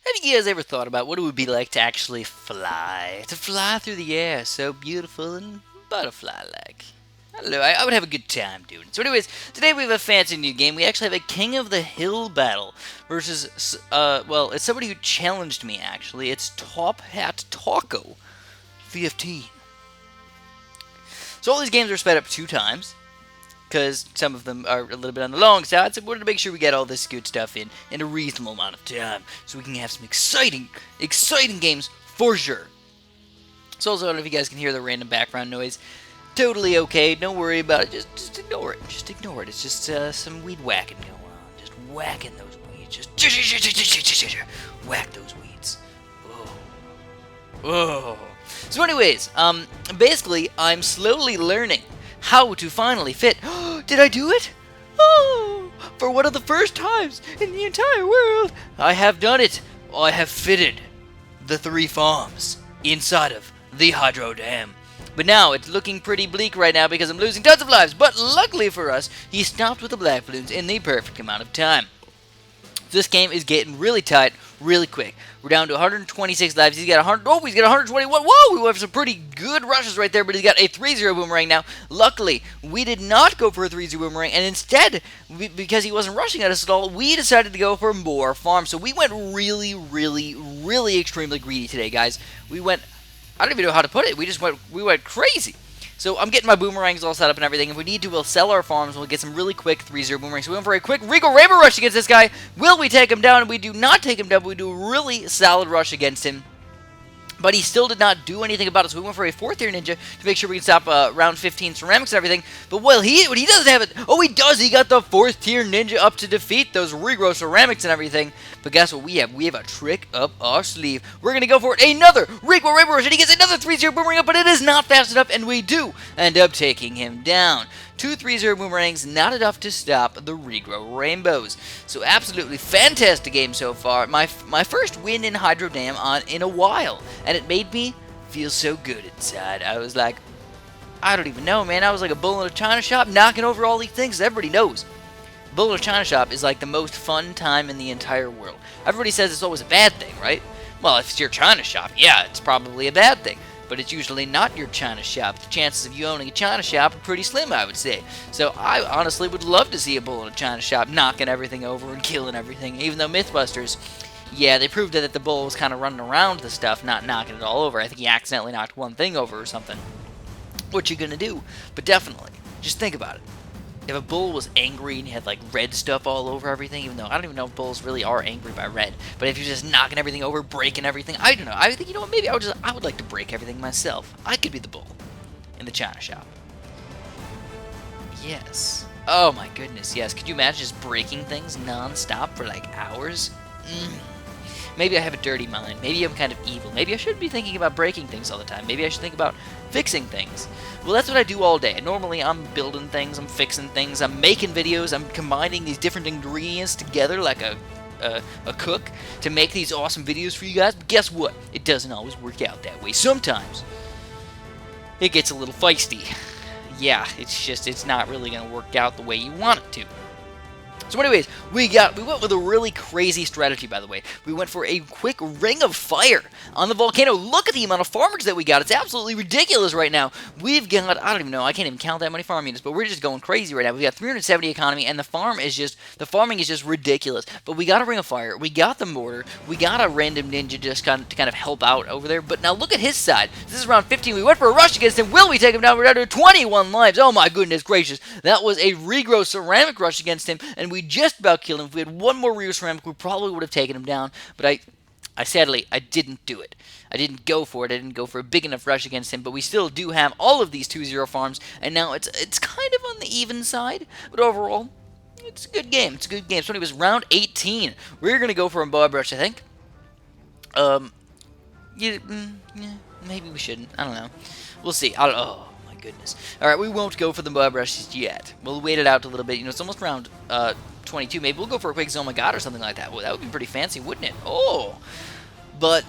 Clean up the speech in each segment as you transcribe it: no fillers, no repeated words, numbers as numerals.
Have you guys ever thought about what it would be like to actually fly? To fly through the air so beautiful and butterfly-like? I don't know, I would have a good time doing it. So anyways, today we have a fancy new game. We actually have a King of the Hill battle versus, well, it's somebody who challenged me, actually. It's Top Hat Taco 15. So all these games are sped up 2 times, because some of them are a little bit on the long side, so we wanted to make sure we get all this good stuff in a reasonable amount of time, so we can have some exciting games for sure. So also, I don't know if you guys can hear the random background noise. Totally okay, don't worry about it, just ignore it, it's just some weed whacking going on, just whacking those weeds, just whack those weeds. Oh. So anyways, basically, I'm slowly learning how to finally fit. Did I do it? Oh, for one of the first times in the entire world, I have done it. I have fitted the 3 farms inside of the hydro dam. But now it's looking pretty bleak right now because I'm losing tons of lives. But luckily for us, he stopped with the black balloons in the perfect amount of time. This game is getting really tight, really quick. We're down to 126 lives. He's got 100. Oh, he's got 121. Whoa, we have some pretty good rushes right there, but he's got a 3-0 boomerang now. Luckily, we did not go for a 3-0 boomerang, and instead, because he wasn't rushing at us at all, we decided to go for more farms. So we went really extremely greedy today, guys. We went, I don't even know how to put it. We went crazy. So I'm getting my boomerangs all set up and everything. If we need to, we'll sell our farms. We'll get some really quick 3-0 boomerangs. So we went for a quick Regal Rainbow Rush against this guy. Will we take him down? We do not take him down, but we do a really solid rush against him. But he still did not do anything about it, so we went for a 4th tier ninja to make sure we can stop round 15 ceramics and everything. But well, he doesn't have it. Oh, he does. He got the 4th tier ninja up to defeat those regrow ceramics and everything. But guess what we have? We have a trick up our sleeve. We're going to go for it. Another Regal Rainbow Rush, and he gets another 3-0 boomerang up, but it is not fast enough, and we do end up taking him down. 2 3-0 boomerangs, not enough to stop the regrow rainbows. So absolutely fantastic game so far. My first win in Hydro Dam in a while, and it made me feel so good inside. I was like, I don't even know, man. I was like a bull in a china shop, knocking over all these things. Everybody knows bull in a china shop is like the most fun time in the entire world. Everybody says it's always a bad thing, right? Well, if it's your china shop, yeah, it's probably a bad thing. But it's usually not your china shop. The chances of you owning a china shop are pretty slim, I would say. So I honestly would love to see a bull in a china shop knocking everything over and killing everything. Even though Mythbusters, yeah, they proved that the bull was kind of running around the stuff, not knocking it all over. I think he accidentally knocked one thing over or something. What you gonna do? But definitely, just think about it. If a bull was angry and he had like red stuff all over everything, even though I don't even know if bulls really are angry by red, but if you're just knocking everything over, breaking everything, I don't know. I think, you know what, maybe I would like to break everything myself. I could be the bull in the china shop. Yes. Oh my goodness, yes. Could you imagine just breaking things non-stop for like hours? Maybe I have a dirty mind. Maybe I'm kind of evil. Maybe I shouldn't be thinking about breaking things all the time. Maybe I should think about fixing things. Well, that's what I do all day. Normally, I'm building things, I'm fixing things, I'm making videos, I'm combining these different ingredients together like a cook to make these awesome videos for you guys. But guess what? It doesn't always work out that way. Sometimes it gets a little feisty. Yeah, it's not really going to work out the way you want it to. So anyways, we went with a really crazy strategy, by the way. We went for a quick ring of fire on the volcano. Look at the amount of farmers that we got. It's absolutely ridiculous right now. We've got, I don't even know, I can't even count that many farm units, but we're just going crazy right now. We've got 370 economy, and the farming is just ridiculous. But we got a ring of fire, we got the mortar, we got a random ninja just to kind of help out over there. But now look at his side. This is round 15. We went for a rush against him. Will we take him down? We're down to 21 lives. Oh my goodness gracious. That was a regrow ceramic rush against him, and we just about killed him. If we had one more regrow ceramic, we probably would have taken him down. But I sadly didn't do it. I didn't go for it. I didn't go for a big enough rush against him. But we still do have all of these 2-0 farms, and now it's kind of on the even side. But overall, it's a good game. It's a good game. So it was round 18. We're gonna go for a bow brush, I think. Yeah, maybe we shouldn't. I don't know. We'll see. Oh my goodness. All right, we won't go for the bow brushes yet. We'll wait it out a little bit. You know, it's almost round 22. Maybe we'll go for a quick Oh my God or something like that. Well, that would be pretty fancy, wouldn't it? Oh, but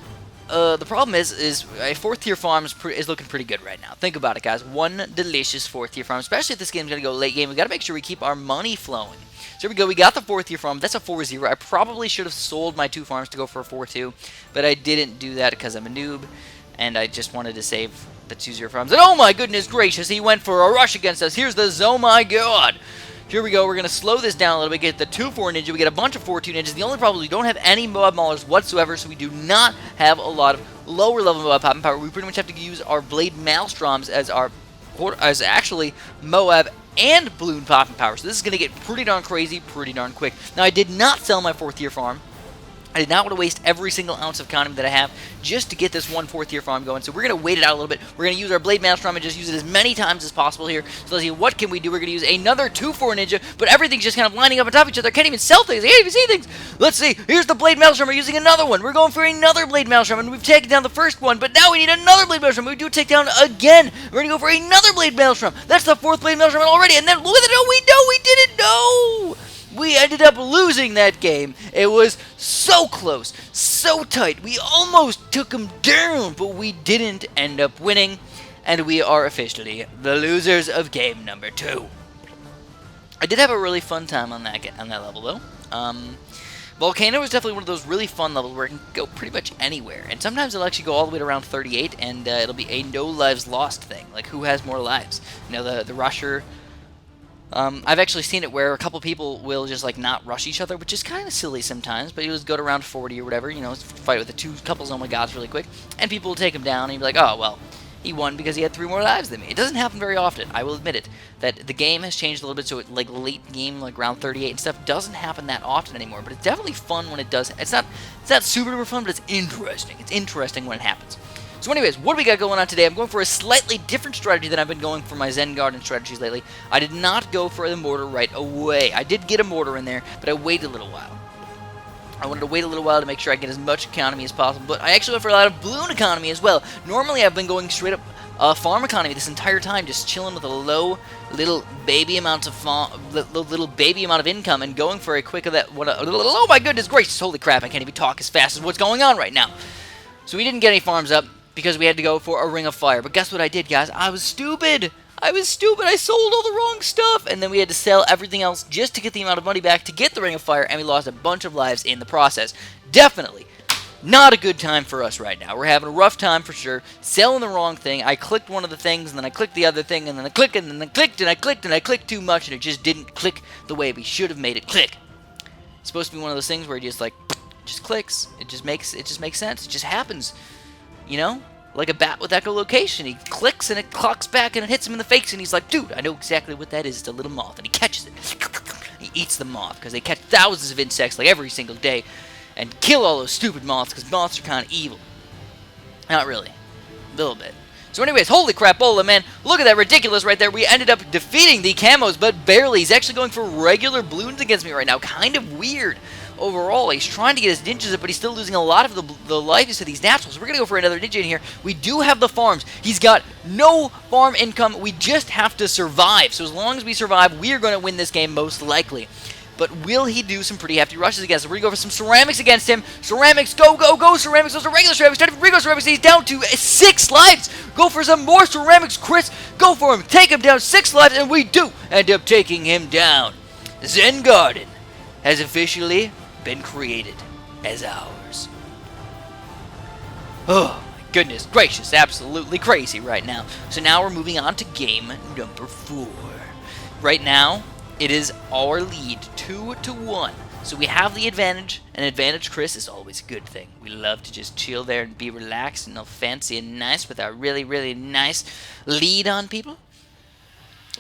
the problem is a 4th tier farm is looking pretty good right now. Think about it, guys. One delicious 4th tier farm, especially if this game's going to go late game. We got to make sure we keep our money flowing. So here we go. We got the 4th tier farm. That's a 4-0. I probably should have sold my 2 farms to go for a 4-2, but I didn't do that because I'm a noob, and I just wanted to save the 2-0 farms. And oh my goodness gracious, he went for a rush against us. Here's the oh my god. Here we go. We're going to slow this down a little bit. Get the 2-4 ninja. We get a bunch of 4-2 ninjas. The only problem is we don't have any mob maulers whatsoever, so we do not have a lot of lower level Moab popping power. We pretty much have to use our Blade Maelstroms as actually Moab and Balloon popping power. So this is going to get pretty darn crazy, pretty darn quick. Now, I did not sell my 4th tier farm. I did not want to waste every single ounce of economy that I have just to get this one 4th tier farm going. So we're going to wait it out a little bit. We're going to use our Blade Maelstrom and just use it as many times as possible here. So let's see, what can we do? We're going to use another 2-4 ninja, but everything's just kind of lining up on top of each other. I can't even sell things. I can't even see things. Let's see. Here's the Blade Maelstrom. We're using another one. We're going for another Blade Maelstrom, and we've taken down the first one, but now we need another Blade Maelstrom. We do take down again. We're going to go for another Blade Maelstrom. That's the 4th Blade Maelstrom already, and then look at it. No, we didn't know. We ended up losing that game. It was so close, so tight. We almost took them down, but we didn't end up winning, and we are officially the losers of game number 2. I did have a really fun time on that level, though. Volcano was definitely one of those really fun levels where it can go pretty much anywhere, and sometimes it'll actually go all the way to around 38, and it'll be a no lives lost thing, like who has more lives. You know, the rusher. I've actually seen it where a couple people will just like not rush each other, which is kind of silly sometimes, but you'll just go to round 40 or whatever, you know, fight with the couple oh my gods really quick, and people will take him down, and you'll be like, oh, well, he won because he had 3 more lives than me. It doesn't happen very often, I will admit it, that the game has changed a little bit, so it, like late game, like round 38 and stuff, doesn't happen that often anymore, but it's definitely fun when it does. It's not super duper fun, but it's interesting. It's interesting when it happens. So anyways, what do we got going on today? I'm going for a slightly different strategy than I've been going for my Zen Garden strategies lately. I did not go for the mortar right away. I did get a mortar in there, but I waited a little while. I wanted to wait a little while to make sure I get as much economy as possible, but I actually went for a lot of balloon economy as well. Normally, I've been going straight up farm economy this entire time, just chilling with a low little baby amount of income and going for a quick of that. Oh my goodness gracious! Holy crap! I can't even talk as fast as what's going on right now. So we didn't get any farms up because we had to go for a ring of fire. But guess what I did, guys? I was stupid. I sold all the wrong stuff. And then we had to sell everything else just to get the amount of money back to get the ring of fire. And we lost a bunch of lives in the process. Definitely not a good time for us right now. We're having a rough time for sure. Selling the wrong thing. I clicked one of the things, and then I clicked the other thing, and then I clicked, and then I clicked, and I clicked, and I clicked too much, and it just didn't click the way we should have made it click. It's supposed to be one of those things where it just like just clicks. It just makes sense. It just happens. You know? Like a bat with echolocation. He clicks and it clocks back and it hits him in the face and he's like, dude, I know exactly what that is. It's a little moth. And he catches it. He eats the moth because they catch thousands of insects like every single day and kill all those stupid moths because moths are kind of evil. Not really. A little bit. So anyways, holy crapola, man. Look at that ridiculous right there. We ended up defeating the camos, but barely. He's actually going for regular balloons against me right now. Kind of weird. Overall, he's trying to get his ninjas up, but he's still losing a lot of the lives to these naturals. We're going to go for another ninja in here. We do have the farms. He's got no farm income. We just have to survive. So as long as we survive, we are going to win this game most likely. But will he do some pretty hefty rushes against us? We're going to go for some ceramics against him. Ceramics, go, go, go, ceramics. Those are regular ceramics. Not even regular ceramics. He's down to 6 lives. Go for some more ceramics, Chris. Go for him. Take him down 6 lives, and we do end up taking him down. Zen Garden has officially been created as ours. Oh my goodness gracious, absolutely crazy right now. So now we're moving on to game number 4. Right now, it is our lead 2-1. So we have the advantage, and advantage, Chris, is always a good thing. We love to just chill there and be relaxed and all fancy and nice with our really, really nice lead on people.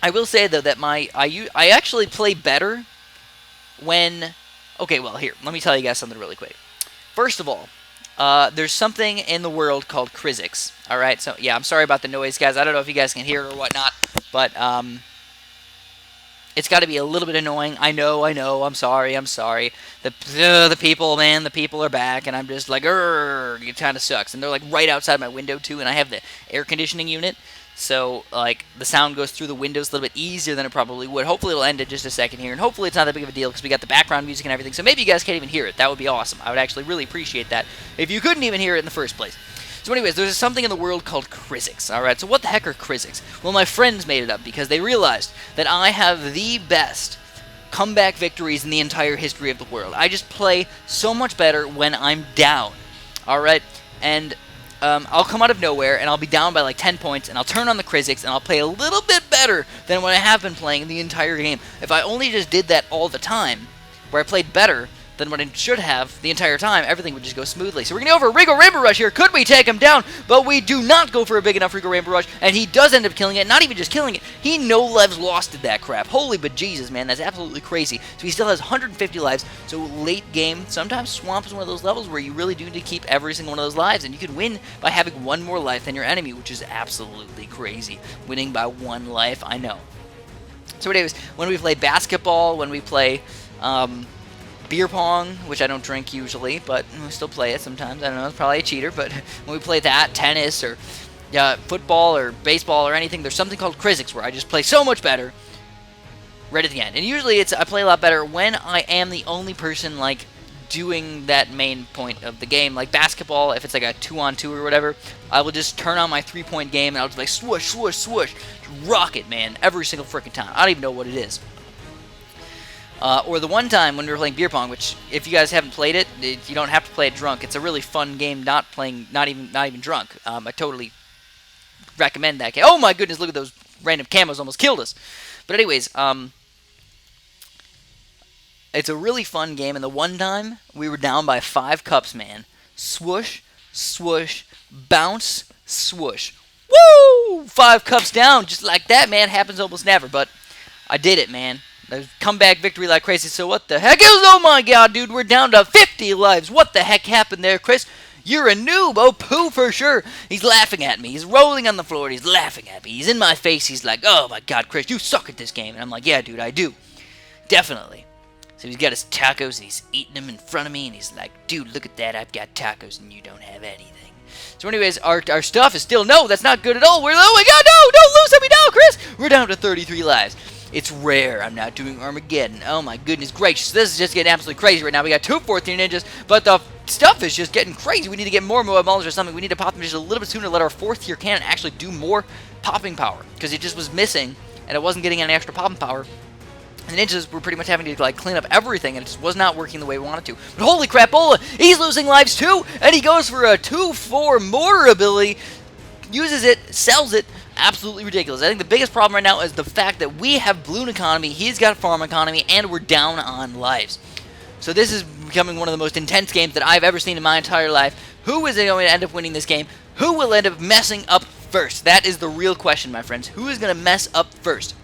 I will say though that I actually play better when. Okay, well, here, let me tell you guys something really quick. First of all, there's something in the world called Crizzix, alright? So, yeah, I'm sorry about the noise, guys. I don't know if you guys can hear it or whatnot, but it's got to be a little bit annoying. I know, I'm sorry. The people, man, the people are back, and I'm just like, it kind of sucks. And they're, like, right outside my window, too, and I have the air conditioning unit. So, like, the sound goes through the windows a little bit easier than it probably would. Hopefully it'll end in just a second here, and hopefully it's not that big of a deal because we got the background music and everything, so maybe you guys can't even hear it. That would be awesome. I would actually really appreciate that if you couldn't even hear it in the first place. So anyways, there's something in the world called Kriziks, alright? So what the heck are Kriziks? Well, my friends made it up because they realized that I have the best comeback victories in the entire history of the world. I just play so much better when I'm down, alright? And I'll come out of nowhere, and I'll be down by like 10 points, and I'll turn on the Kriziks, and I'll play a little bit better than what I have been playing the entire game. If I only just did that all the time, where I played better than what I should have the entire time, everything would just go smoothly. So we're going to go for a Regal Rainbow Rush here. Could we take him down? But we do not go for a big enough Regal Rainbow Rush, and he does end up killing it. Not even just killing it. He no-levs lost that crap. Holy bejesus, man. That's absolutely crazy. So he still has 150 lives. So late game, sometimes Swamp is one of those levels where you really do need to keep every single one of those lives, and you can win by having one more life than your enemy, which is absolutely crazy. Winning by one life, I know. So anyways, when we play basketball, when we play beer pong, which I don't drink usually, but we still play it sometimes. I don't know, it's probably a cheater, but when we play that, tennis, or football, or baseball, or anything, there's something called Kriziks where I just play so much better right at the end. And usually I play a lot better when I am the only person, like, doing that main point of the game. Like basketball, if it's like a 2-on-2 or whatever, I will just turn on my 3-point game, and I'll just like swoosh, swoosh, swoosh, just rock it, man, every single freaking time. I don't even know what it is. Or the one time when we were playing beer pong, which if you guys haven't played it, you don't have to play it drunk. It's a really fun game, not even drunk. I totally recommend that game. Oh my goodness, look at those random camos, almost killed us. But anyways, it's a really fun game, and the one time we were down by 5 cups, man. Swoosh, swoosh, bounce, swoosh. Woo! 5 cups down, just like that, man. Happens almost never, but I did it, man. A comeback victory like crazy. So what the heck is? Oh my god, dude, we're down to 50 lives. What the heck happened there, Chris? You're a noob. Oh, poo for sure. He's laughing at me. He's rolling on the floor. He's laughing at me. He's in my face. He's like, oh my god, Chris, you suck at this game. And I'm like, yeah, dude, I do. Definitely. So he's got his tacos, and he's eating them in front of me, and he's like, dude, look at that. I've got tacos, and you don't have anything. So anyways, our stuff is still, no, that's not good at all. We're, oh my god, no, don't lose on me now, Chris. We're down to 33 lives. It's rare. I'm not doing Armageddon. Oh my goodness gracious. This is just getting absolutely crazy right now. We got 2 14 ninjas, but the stuff is just getting crazy. We need to get more Moab or something. We need to pop them just a little bit sooner to let our 4th tier cannon actually do more popping power, because it just was missing, and it wasn't getting any extra popping power. And the ninjas were pretty much having to like clean up everything, and it just was not working the way we wanted to. But holy crapola, he's losing lives too, and he goes for a 2-4 mortar ability, uses it, sells it. Absolutely ridiculous. I think the biggest problem right now is the fact that we have balloon economy, he's got farm economy, and we're down on lives. So this is becoming one of the most intense games that I've ever seen in my entire life. Who is going to end up winning this game? Who will end up messing up first? That is the real question, my friends. Who is going to mess up first?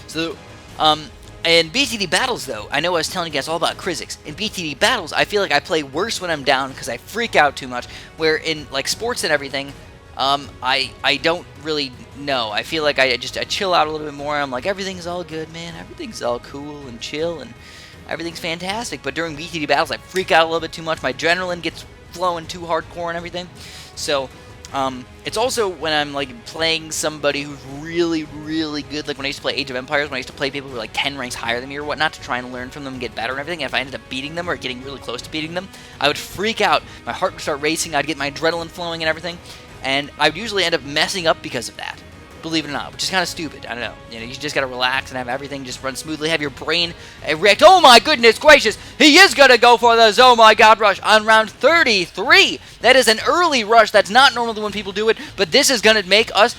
So, in BTD Battles, though, I know I was telling you guys all about Kriziks. In BTD Battles, I feel like I play worse when I'm down because I freak out too much, where in, like, sports and everything, I don't really know. I feel like I chill out a little bit more. I'm like, everything's all good, man. Everything's all cool and chill, and everything's fantastic. But during BTD Battles, I freak out a little bit too much. My adrenaline gets flowing too hardcore and everything. So, it's also when I'm, like, playing somebody who's really, really good. Like, when I used to play Age of Empires, when I used to play people who were, like, 10 ranks higher than me or whatnot to try and learn from them and get better and everything. And if I ended up beating them or getting really close to beating them, I would freak out. My heart would start racing. I'd get my adrenaline flowing and everything. And I would usually end up messing up because of that, believe it or not, which is kind of stupid. I don't know. You know, you just got to relax and have everything just run smoothly. Have your brain react. Oh my goodness gracious! He is going to go for the oh my god rush on round 33. That is an early rush. That's not normally when people do it, but this is going to make us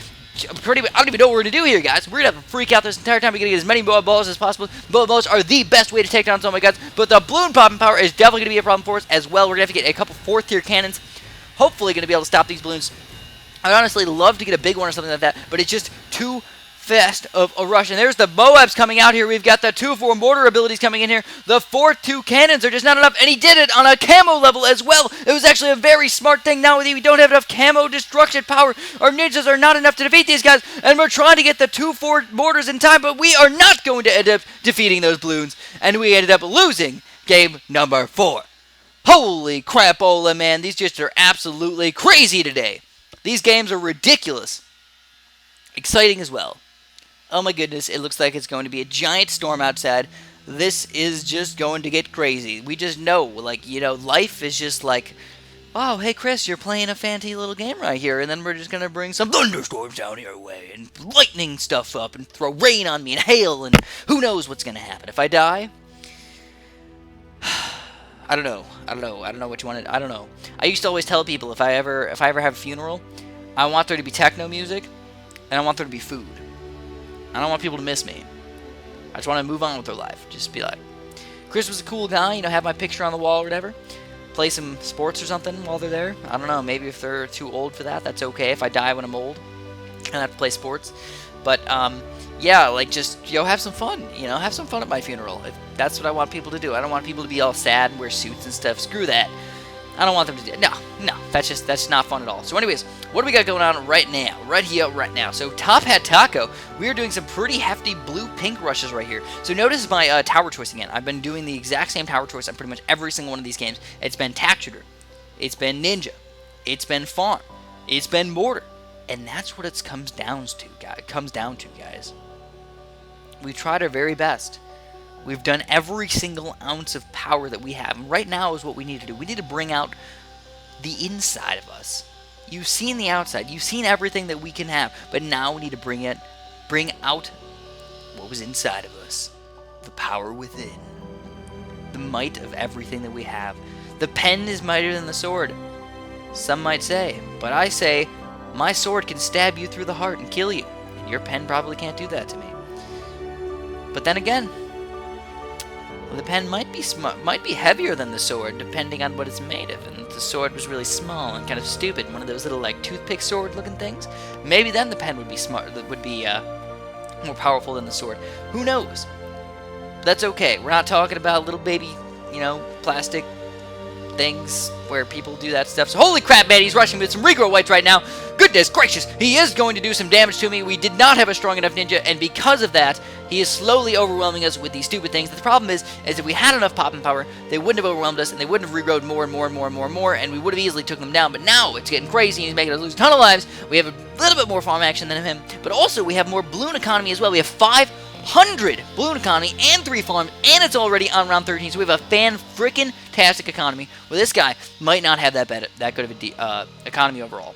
I don't even know what we're going to do here, guys. We're going to have to freak out this entire time. We're going to get as many Moab balls as possible. Moab balls are the best way to take down oh my gods, but the balloon popping power is definitely going to be a problem for us as well. We're going to have to get a couple 4th tier cannons. Hopefully going to be able to stop these balloons. I'd honestly love to get a big one or something like that, but it's just too fast of a rush. And there's the Moabs coming out here. We've got the 2-4 mortar abilities coming in here. The 4-2 cannons are just not enough, and he did it on a camo level as well. It was actually a very smart thing. Now we don't have enough camo destruction power. Our ninjas are not enough to defeat these guys, and we're trying to get the 2-4 mortars in time, but we are not going to end up defeating those balloons, and we ended up losing game number 4. Holy crapola, man. These just are absolutely crazy today. These games are ridiculous. exciting as well. Oh my goodness, it looks like it's going to be a giant storm outside. This is just going to get crazy. We just know, like, life is just like, oh, hey Chris, you're playing a fancy little game right here, and then we're just gonna bring some thunderstorms down your way, and lightning stuff up, and throw rain on me, and hail, and who knows what's gonna happen. If I die, I don't know. I don't know what you wanted. I don't know. I used to always tell people if I ever have a funeral, I want there to be techno music, and I want there to be food. I don't want people to miss me. I just want to move on with their life. Just be like, Chris was a cool guy, have my picture on the wall or whatever. Play some sports or something while they're there. I don't know. Maybe if they're too old for that, that's okay. If I die when I'm old, and I have to play sports. But yeah, like just have some fun. Have some fun at my funeral. If that's what I want people to do. I don't want people to be all sad and wear suits and stuff. Screw that. I don't want them to do. No. That's not fun at all. So, anyways, what do we got going on right now? Right here, right now. So, Top Hat Taco, we are doing some pretty hefty blue-pink rushes right here. So, notice my tower choice again. I've been doing the exact same tower choice on pretty much every single one of these games. It's been Tack Shooter. It's been Ninja. It's been Farm. It's been Mortar. And that's what it comes down to, guys. We tried our very best. We've done every single ounce of power that we have. And right now is what we need to do. We need to bring out the inside of us. You've seen the outside. You've seen everything that we can have. But now we need to bring out what was inside of us. The power within. The might of everything that we have. The pen is mightier than the sword. Some might say. But I say, my sword can stab you through the heart and kill you. And your pen probably can't do that to me. But then again, the pen might be heavier than the sword, depending on what it's made of. And if the sword was really small and kind of stupid, one of those little like toothpick sword-looking things, maybe then the pen would be more powerful than the sword. Who knows? But that's okay. We're not talking about little baby, plastic things where people do that stuff. So holy crap, man, he's rushing with some regrow whites right now. Goodness gracious, he is going to do some damage to me. We did not have a strong enough ninja, and because of that, he is slowly overwhelming us with these stupid things. The problem is if we had enough popping power, they wouldn't have overwhelmed us, and they wouldn't have regrowed more and more and more and more and more, and we would have easily took them down. But now it's getting crazy, and he's making us lose a ton of lives. We have a little bit more farm action than him, but also we have more balloon economy as well. We have 500 balloon economy and 3 farms, and it's already on round 13, so we have a fan-frickin-tastic economy, where this guy might not have that good of a economy overall.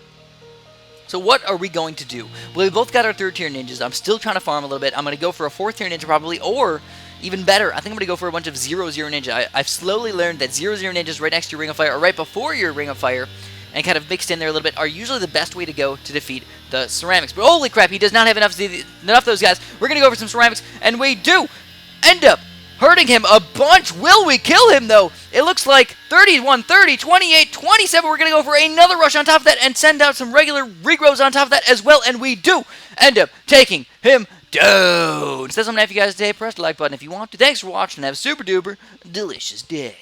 So what are we going to do? Well, we both got our 3rd tier ninjas. I'm still trying to farm a little bit. I'm going to go for a 4th tier ninja probably, or even better, I think I'm going to go for a bunch of 0-0 ninja. I've slowly learned that 0-0 ninjas right next to your Ring of Fire, or right before your Ring of Fire, and kind of mixed in there a little bit, are usually the best way to go to defeat the ceramics. But holy crap, he does not have enough of those guys. We're going to go for some ceramics, and we do end up hurting him a bunch. Will we kill him, though? It looks like 31, 30, 28, 27. We're going to go for another rush on top of that and send out some regular regrows on top of that as well, and we do end up taking him down. So that's something for you guys today. Press the like button if you want to. Thanks for watching. Have a super duper delicious day.